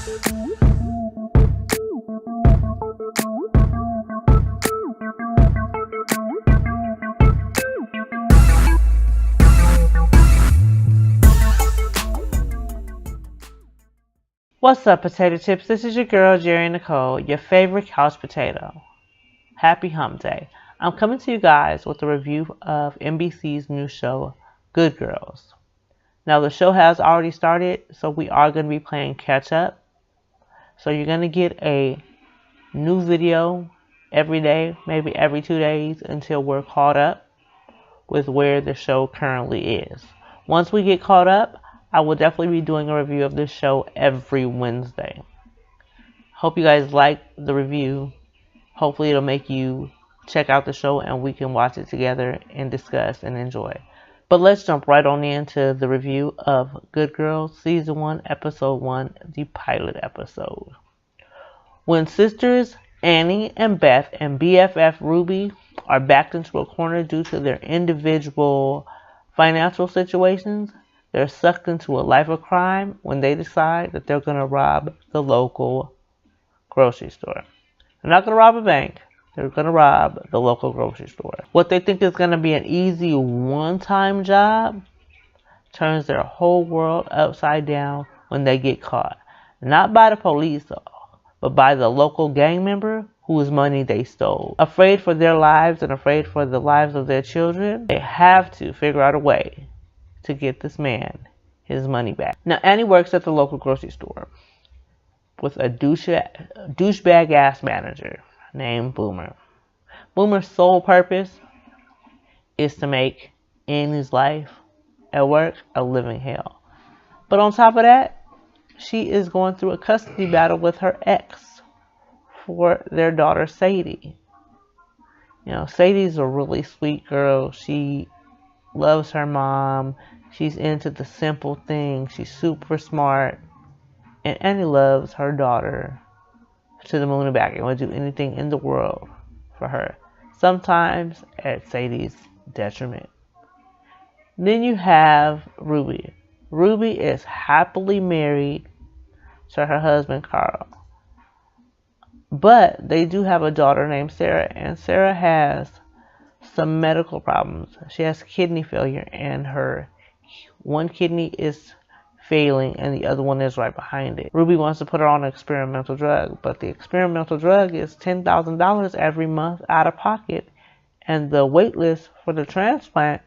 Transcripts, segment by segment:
What's up, potato chips? This is your girl, Jerry Nicole, your favorite couch potato. Happy hump day. I'm coming to you guys with a review of NBC's new show, Good Girls. Now, the show has already started, so we are going to be playing catch up. So you're going to get a new video every day, maybe every 2 days, until we're caught up with where the show currently is. Once we get caught up, I will definitely be doing a review of this show every Wednesday. Hope you guys like the review. Hopefully it'll make you check out the show and we can watch it together and discuss and enjoy. But let's jump right on into the review of Good Girls Season 1, Episode 1, the pilot episode. When sisters Annie and Beth and BFF Ruby are backed into a corner due to their individual financial situations, they're sucked into a life of crime when they decide that they're going to rob the local grocery store. They're not going to rob a bank. They're going to rob the local grocery store. What they think is going to be an easy one-time job turns their whole world upside down when they get caught. Not by the police, but by the local gang member whose money they stole. Afraid for their lives and afraid for the lives of their children, they have to figure out a way to get this man his money back. Now, Annie works at the local grocery store with a douchebag ass manager named Boomer. Boomer's sole purpose is to make Annie's life at work a living hell. But on top of that, she is going through a custody battle with her ex for their daughter Sadie. You know, Sadie's a really sweet girl. She loves her mom. She's into the simple things. She's super smart. And Annie loves her daughter to the moon and back and would do anything in the world for her. Sometimes at Sadie's detriment. Then you have Ruby. Ruby is happily married to her husband Carl. But they do have a daughter named Sarah. And Sarah has some medical problems. She has kidney failure and her one kidney is failing and the other one is right behind it. Ruby wants to put her on an experimental drug, but the experimental drug is $10,000 every month out of pocket, and the wait list for the transplant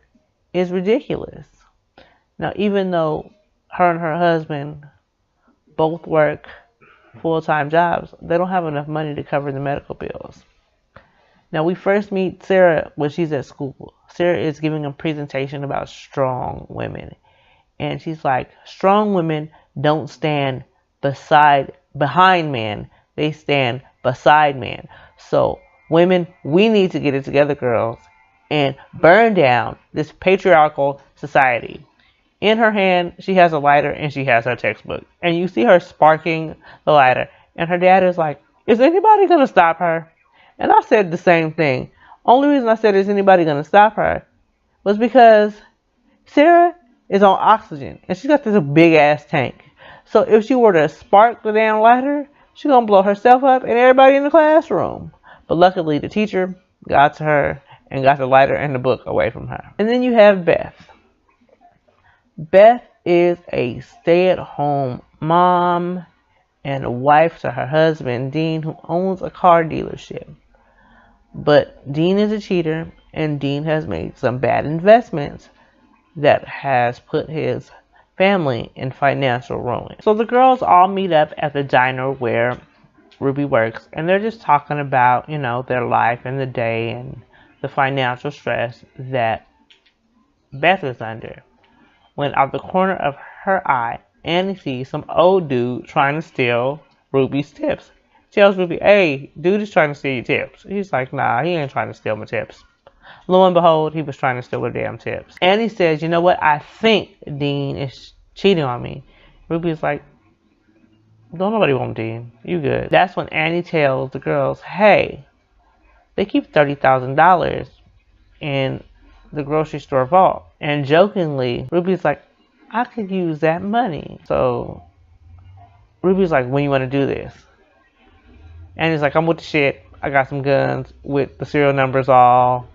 is ridiculous. Now, even though her and her husband both work full-time jobs, they don't have enough money to cover the medical bills. Now, we first meet Sarah when she's at school. Sarah is giving a presentation about strong women. And she's like, strong women don't stand behind men. They stand beside men. So, women, we need to get it together, girls, and burn down this patriarchal society. In her hand, she has a lighter and she has her textbook. And you see her sparking the lighter. And her dad is like, is anybody going to stop her? And I said the same thing. Only reason I said, is anybody going to stop her? Was because Sarah is on oxygen. And she's got this big ass tank. So if she were to spark the damn lighter, she's going to blow herself up and everybody in the classroom. But luckily the teacher got to her and got the lighter and the book away from her. And then you have Beth. Beth is a stay-at-home mom and a wife to her husband, Dean, who owns a car dealership. But Dean is a cheater, and Dean has made some bad investments that has put his family in financial ruin. So the girls all meet up at the diner where Ruby works, and they're just talking about, you know, their life and the day and the financial stress that Beth is under. When out the corner of her eye, Annie sees some old dude trying to steal Ruby's tips. Tells Ruby, hey, dude is trying to steal your tips. He's like, nah, he ain't trying to steal my tips. Lo and behold, he was trying to steal her damn tips. Annie says, you know what, I think Dean is cheating on me. Ruby's like, don't nobody want Dean. You good. That's when Annie tells the girls, hey, they keep $30,000 in the grocery store vault. And jokingly, Ruby's like, I could use that money. So Ruby's like, when you want to do this? And he's like, I'm with the shit. I got some guns with the serial numbers all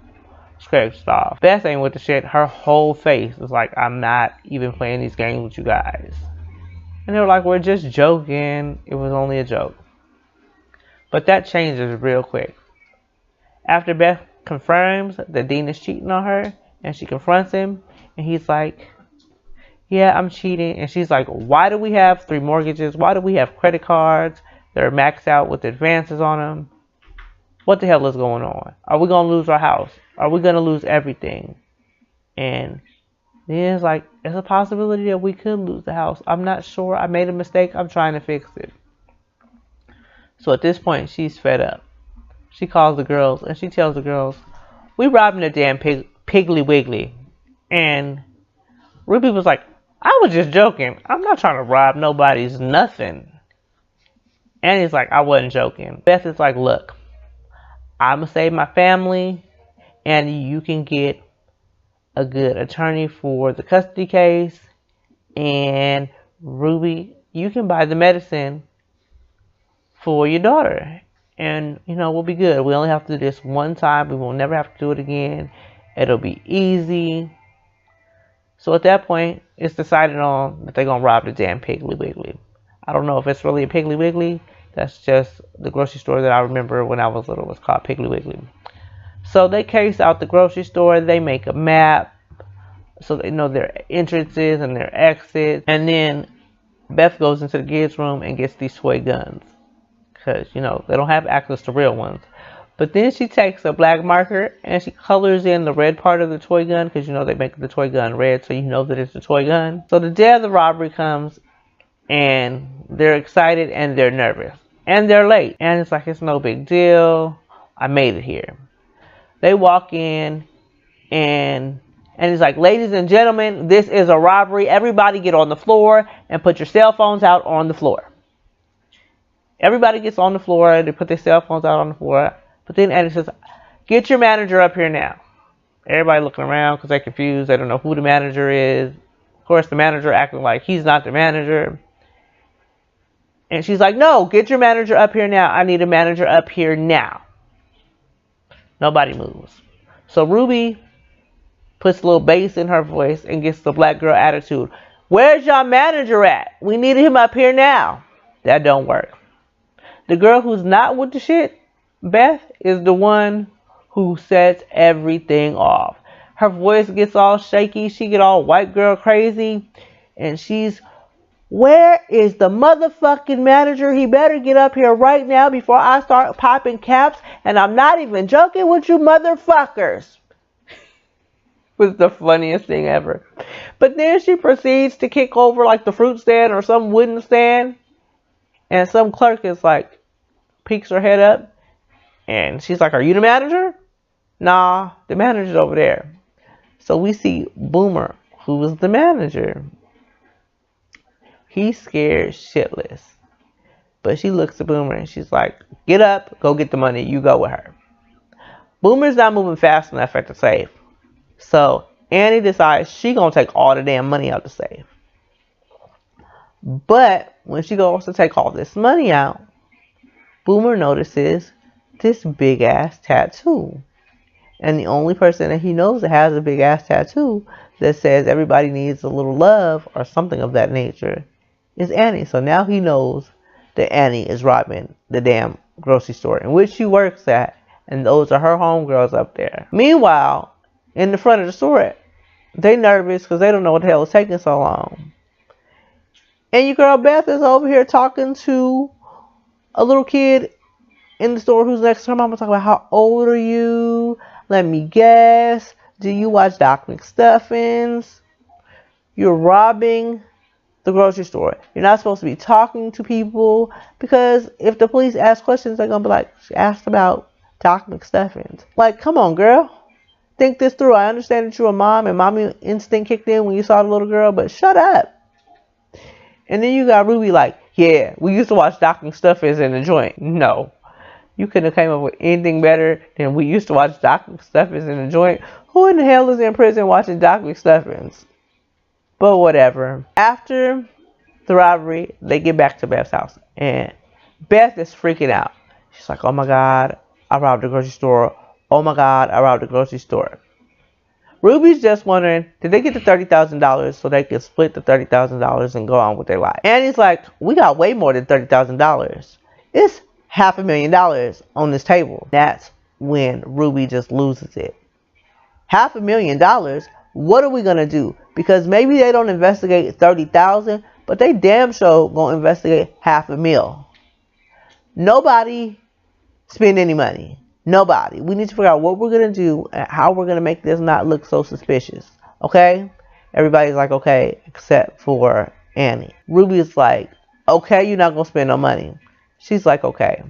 scratched off. Beth ain't with the shit. Her whole face is like, I'm not even playing these games with you guys. And they were like, we're just joking. It was only a joke. But that changes real quick. After Beth confirms that Dean is cheating on her, and she confronts him, and he's like, yeah, I'm cheating. And she's like, why do we have 3 mortgages? Why do we have credit cards that are maxed out with advances on them? What the hell is going on? Are we going to lose our house? Are we going to lose everything? And then it's like, it's a possibility that we could lose the house. I'm not sure. I made a mistake. I'm trying to fix it. So at this point, she's fed up. She calls the girls and she tells the girls, we robbed a damn Piggly Wiggly. And Ruby was like, I was just joking. I'm not trying to rob nobody's nothing. And he's like, I wasn't joking. Beth is like, look, I'm going to save my family, and you can get a good attorney for the custody case. And Ruby, you can buy the medicine for your daughter. And, you know, we'll be good. We only have to do this one time. We will never have to do it again. It'll be easy. So at that point, it's decided on that they're going to rob the damn Piggly Wiggly. I don't know if it's really a Piggly Wiggly. That's just the grocery store that I remember when I was little. It was called Piggly Wiggly. So they case out the grocery store. They make a map so they know their entrances and their exits. And then Beth goes into the kids' room and gets these toy guns. Because, you know, they don't have access to real ones. But then she takes a black marker and she colors in the red part of the toy gun. Because, you know, they make the toy gun red so you know that it's a toy gun. So the day of the robbery comes and they're excited and they're nervous. And they're late. And it's like, it's no big deal. I made it here. They walk in and he's like, ladies and gentlemen, this is a robbery. Everybody get on the floor and put your cell phones out on the floor. Everybody gets on the floor. They put their cell phones out on the floor. But then Annie says, get your manager up here now. Everybody looking around because they're confused. They don't know who the manager is. Of course, the manager acting like he's not the manager. And she's like, no, get your manager up here now. I need a manager up here now. Nobody moves. So Ruby puts a little bass in her voice and gets the black girl attitude. Where's your manager at? We need him up here now. That don't work. The girl who's not with the shit, Beth, is the one who sets everything off. Her voice gets all shaky. She get all white girl crazy. And she's, where is the motherfucking manager? He better get up here right now before I start popping caps. And I'm not even joking with you motherfuckers. Was the funniest thing ever. But then she proceeds to kick over like the fruit stand or some wooden stand. And some clerk is like, peeks her head up. And she's like, are you the manager? Nah, the manager's over there. So we see Boomer, who was the manager. He's scared shitless. But she looks at Boomer and she's like, get up, go get the money, you go with her. Boomer's not moving fast enough at the safe. So Annie decides she gonna take all the damn money out the safe. But when she goes to take all this money out, Boomer notices this big ass tattoo. And the only person that he knows that has a big ass tattoo that says everybody needs a little love or something of that nature is Annie. So now he knows that Annie is robbing the damn grocery store in which she works at. And those are her homegirls up there. Meanwhile, in the front of the store, they nervous because they don't know what the hell is taking so long. And your girl Beth is over here talking to a little kid in the store who's next to her mama, talking about how old are you? Let me guess. Do you watch Doc McStuffins? You're robbing the grocery store. You're not supposed to be talking to people because if the police ask questions, they're going to be like, she asked about Doc McStuffins. Like, come on, girl. Think this through. I understand that you're a mom and mommy instinct kicked in when you saw the little girl, but shut up. And then you got Ruby like, yeah, we used to watch Doc McStuffins in the joint. No. You couldn't have came up with anything better than we used to watch Doc McStuffins in the joint. Who in the hell is in prison watching Doc McStuffins? But whatever. After the robbery, they get back to Beth's house. And Beth is freaking out. She's like, oh my God, I robbed the grocery store. Oh my God, I robbed the grocery store. Ruby's just wondering, did they get the $30,000 so they can split the $30,000 and go on with their life? Annie's like, we got way more than $30,000. It's $500,000 on this table. That's when Ruby just loses it. $500,000? What are we going to do? Because maybe they don't investigate 30,000, but they damn sure going to investigate $500,000. Nobody spend any money. Nobody. We need to figure out what we're going to do and how we're going to make this not look so suspicious. Okay? Everybody's like, okay, except for Annie. Ruby's like, okay, you're not going to spend no money. She's like, okay.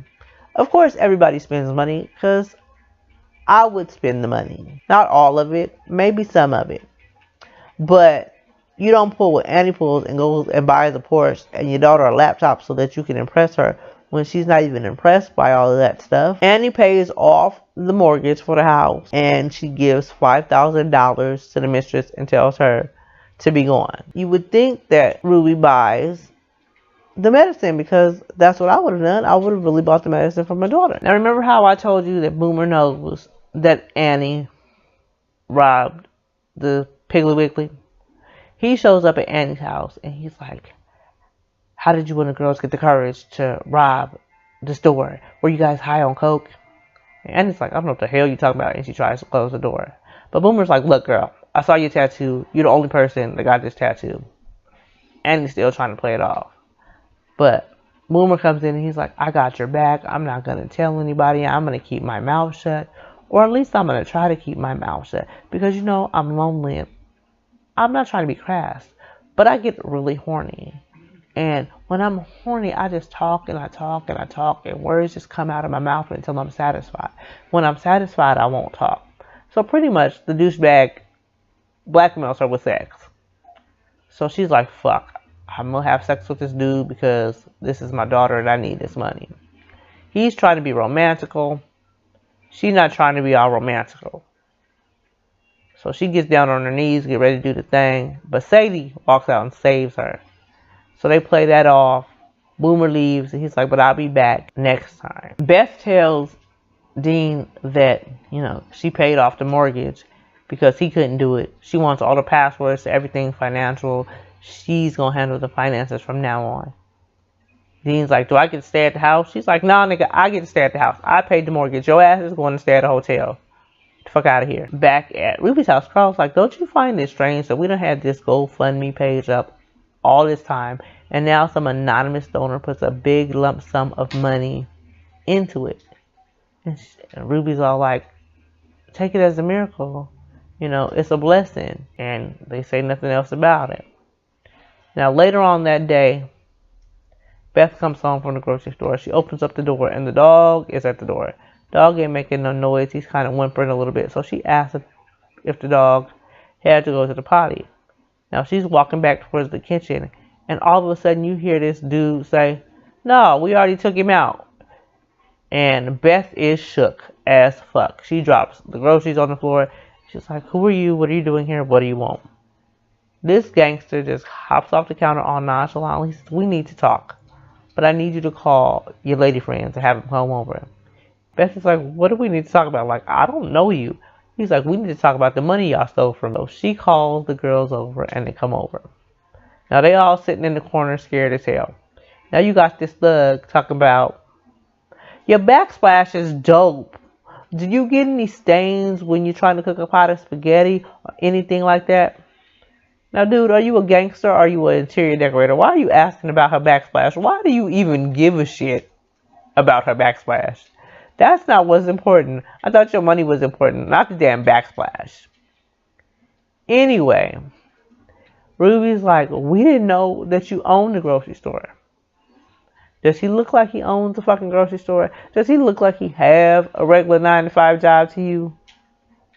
Of course, everybody spends money because I would spend the money. Not all of it. Maybe some of it. But you don't pull what Annie pulls and goes and buys a Porsche and your daughter a laptop so that you can impress her when she's not even impressed by all of that stuff. Annie pays off the mortgage for the house and she gives $5,000 to the mistress and tells her to be gone. You would think that Ruby buys the medicine because that's what I would have done. I would have really bought the medicine for my daughter. Now remember how I told you that Boomer knows that Annie robbed the Piggly Wiggly? He shows up at Annie's house and he's like, how did you and the girls get the courage to rob the store? Were you guys high on coke? And Annie's like, I don't know what the hell you talking about. And she tries to close the door. But Boomer's like, look, girl, I saw your tattoo. You're the only person that got this tattoo. Annie's still trying to play it off. But Boomer comes in and he's like, I got your back. I'm not going to tell anybody. I'm going to keep my mouth shut. Or at least I'm going to try to keep my mouth shut. Because, you know, I'm lonely. I'm not trying to be crass. But I get really horny. And when I'm horny, I just talk and I talk and I talk. And words just come out of my mouth until I'm satisfied. When I'm satisfied, I won't talk. So pretty much the douchebag blackmails her with sex. So she's like, fuck. I'm going to have sex with this dude because this is my daughter and I need this money. He's trying to be romantical. She's not trying to be all romantical. So she gets down on her knees, get ready to do the thing. But Sadie walks out and saves her. So they play that off. Boomer leaves and he's like, but I'll be back next time. Beth tells Dean that, you know, she paid off the mortgage because he couldn't do it. She wants all the passwords to everything financial. She's going to handle the finances from now on. Dean's like, do I get to stay at the house? She's like, nah, nigga, I get to stay at the house. I paid the mortgage. Your ass is going to stay at a hotel. Get the fuck out of here. Back at Ruby's house, Carl's like, don't you find it strange that we don't have this GoFundMe page up all this time and now some anonymous donor puts a big lump sum of money into it? And Ruby's all like, take it as a miracle. You know, it's a blessing. And they say nothing else about it. Now, later on that day, Beth comes home from the grocery store. She opens up the door, and the dog is at the door. Dog ain't making no noise. He's kind of whimpering a little bit. So she asks if the dog had to go to the potty. Now, she's walking back towards the kitchen, and all of a sudden, you hear this dude say, no, we already took him out. And Beth is shook as fuck. She drops the groceries on the floor. She's like, who are you? What are you doing here? What do you want? This gangster just hops off the counter all nonchalant. He says, we need to talk. But I need you to call your lady friends to have them come over. Beth is like, what do we need to talk about? Like, I don't know you. He's like, we need to talk about the money y'all stole from me. So she calls the girls over and they come over. Now they all sitting in the corner scared as hell. Now you got this thug talking about, your backsplash is dope. Do you get any stains when you're trying to cook a pot of spaghetti or anything like that? Now, dude, are you a gangster or are you an interior decorator? Why are you asking about her backsplash? Why do you even give a shit about her backsplash? That's not what's important. I thought your money was important, not the damn backsplash. Anyway, Ruby's like, we didn't know that you own the grocery store. Does he look like he owns a fucking grocery store? Does he look like he have a regular 9-to-5 job to you?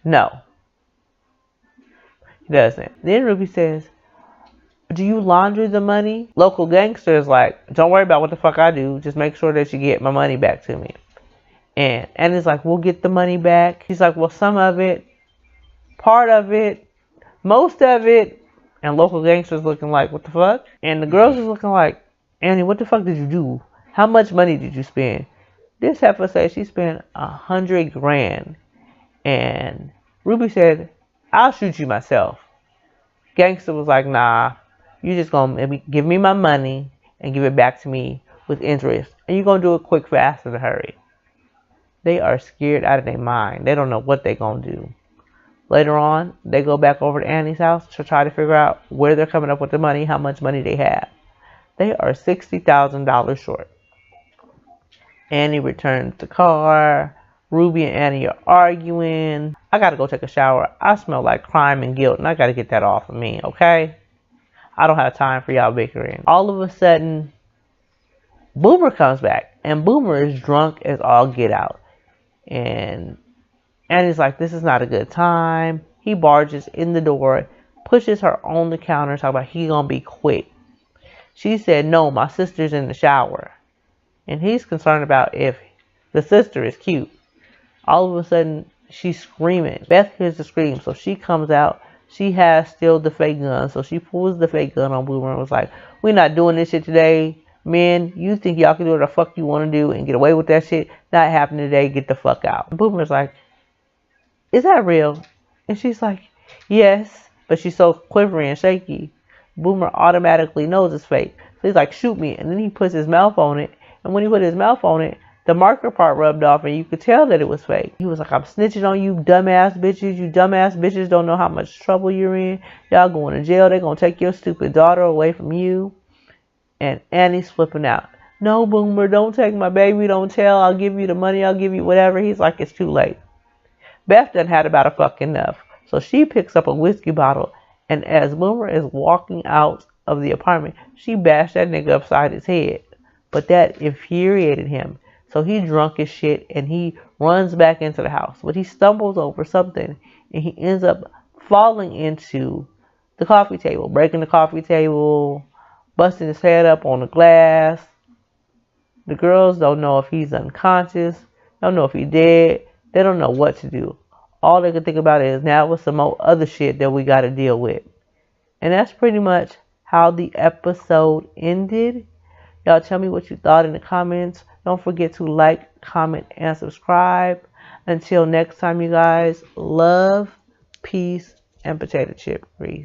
No. He doesn't. Then Ruby says, do you laundry the money? Local gangster is like, don't worry about what the fuck I do. Just make sure that you get my money back to me. And Annie's like, we'll get the money back. He's like, well, some of it, part of it, most of it, And local gangsters looking like, what the fuck? And the girls is looking like, Annie, what the fuck did you do? How much money did you spend? This heifer said she spent 100 grand. And Ruby said, I'll shoot you myself. Gangster was like, nah, you just gonna give me my money and give it back to me with interest. And you're gonna do it quick, fast, in a hurry. They are scared out of their mind. They don't know what they're gonna do. Later on, they go back over to Annie's house to try to figure out where they're coming up with the money, how much money they have. They are $60,000 short. Annie returns the car. Ruby and Annie are arguing. I gotta go take a shower. I smell like crime and guilt, and I gotta get that off of me, okay? I don't have time for y'all bickering. All of a sudden, Boomer comes back, and Boomer is drunk as all get out. And Annie's like, this is not a good time. He barges in the door, pushes her on the counter, talking about he gonna be quick. She said, no, my sister's in the shower. And he's concerned about if the sister is cute. All of a sudden, she's screaming. Beth hears the scream, so she comes out. She has still the fake gun, so she pulls the fake gun on Boomer and was like, we're not doing this shit today. Men, you think y'all can do what the fuck you want to do and get away with that shit? Not happening today. Get the fuck out. And Boomer's like, is that real? And she's like, yes. But she's so quivery and shaky. Boomer automatically knows it's fake. So he's like, shoot me. And then he puts his mouth on it. And when he put his mouth on it, the marker part rubbed off and you could tell that it was fake. He was like, I'm snitching on you dumbass bitches. You dumbass bitches don't know how much trouble you're in. Y'all going to jail. They're going to take your stupid daughter away from you. And Annie's flipping out. No, Boomer, don't take my baby. Don't tell. I'll give you the money. I'll give you whatever. He's like, it's too late. Beth done had about a fuck enough. So she picks up a whiskey bottle. And as Boomer is walking out of the apartment, she bashed that nigga upside his head. But that infuriated him. So he drunk as shit and he runs back into the house. But he stumbles over something and he ends up falling into the coffee table. Breaking the coffee table. Busting his head up on the glass. The girls don't know if he's unconscious. Don't know if he's dead. They don't know what to do. All they can think about is now what's some more other shit that we got to deal with. And that's pretty much how the episode ended. Y'all tell me what you thought in the comments. Don't forget to like, comment, and subscribe. Until next time, you guys, love, peace, and potato chip grease.